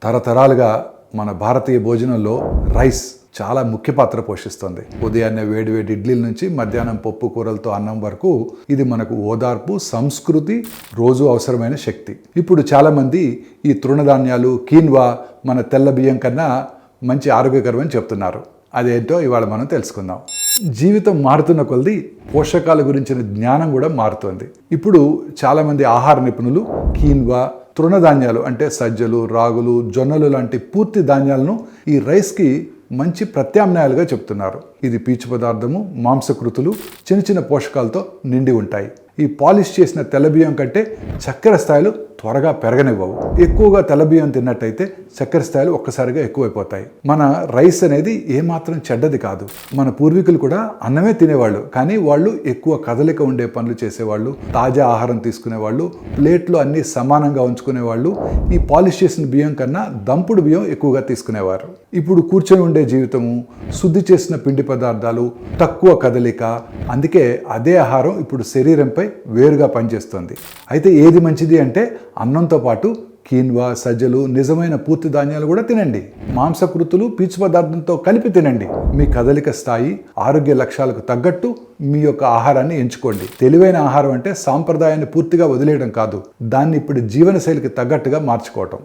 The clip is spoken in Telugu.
తరతరాలుగా మన భారతీయ భోజనంలో రైస్ చాలా ముఖ్య పాత్ర పోషిస్తుంది. ఉదయాన్నే వేడివేడి ఇడ్లీల నుంచి మధ్యాహ్నం పప్పు కూరలతో అన్నం వరకు ఇది మనకు ఓదార్పు, సంస్కృతి, రోజు అవసరమైన శక్తి. ఇప్పుడు చాలామంది ఈ తృణధాన్యాలు, కీన్వా మన తెల్ల బియ్యం కన్నా మంచి ఆరోగ్యకరమని చెప్తున్నారు. అదేంటో ఇవాళ మనం తెలుసుకుందాం. జీవితం మారుతున్న కొలది పోషకాల గురించిన జ్ఞానం కూడా మారుతుంది. ఇప్పుడు చాలామంది ఆహార నిపుణులు కీన్వా, తృణధాన్యాలు అంటే సజ్జలు, రాగులు, జొన్నలు లాంటి పూర్తి ధాన్యాలను ఈ రైస్కి మంచి ప్రత్యామ్నాయాలుగా చెప్తున్నారు. ఇది పీచు పదార్థము, మాంసకృతులు, చిన్న చిన్న పోషకాలతో నిండి ఉంటాయి. ఈ పాలిష్ చేసిన తెల్లబియ్యం కంటే చక్కెర స్థాయిలు త్వరగా పెరగనివ్వవు. ఎక్కువగా తెల్లబియ్యం తిన్నట్టయితే చక్కెర స్థాయిలు ఒక్కసారిగా ఎక్కువైపోతాయి. మన రైస్ అనేది ఏమాత్రం చెడ్డది కాదు. మన పూర్వీకులు కూడా అన్నమే తినేవాళ్ళు, కానీ వాళ్ళు ఎక్కువ కదలిక ఉండే పనులు చేసేవాళ్ళు, తాజా ఆహారం తీసుకునేవాళ్ళు, ప్లేట్లో అన్నీ సమానంగా ఉంచుకునేవాళ్ళు. ఈ పాలిష్ చేసిన బియ్యం కన్నా దంపుడు బియ్యం ఎక్కువగా తీసుకునేవారు. ఇప్పుడు కూర్చొని ఉండే జీవితము, శుద్ధి చేసిన పిండి పదార్థాలు, తక్కువ కదలిక, అందుకే అదే ఆహారం ఇప్పుడు శరీరంపై వేరుగా పనిచేస్తుంది. అయితే ఏది మంచిది అంటే అన్నంతో పాటు కీన్వా, సజ్జలు, నిజమైన పూర్తి ధాన్యాలు కూడా తినండి. మాంసకృతులు, పీచు పదార్థంతో కలిపి తినండి. మీ కదలిక స్థాయి, ఆరోగ్య లక్ష్యాలకు తగ్గట్టు మీ యొక్క ఆహారాన్ని ఎంచుకోండి. తెలివైన ఆహారం అంటే సాంప్రదాయాన్ని పూర్తిగా వదిలేయడం కాదు, దాన్ని ఇప్పుడు జీవనశైలికి తగ్గట్టుగా మార్చుకోవటం.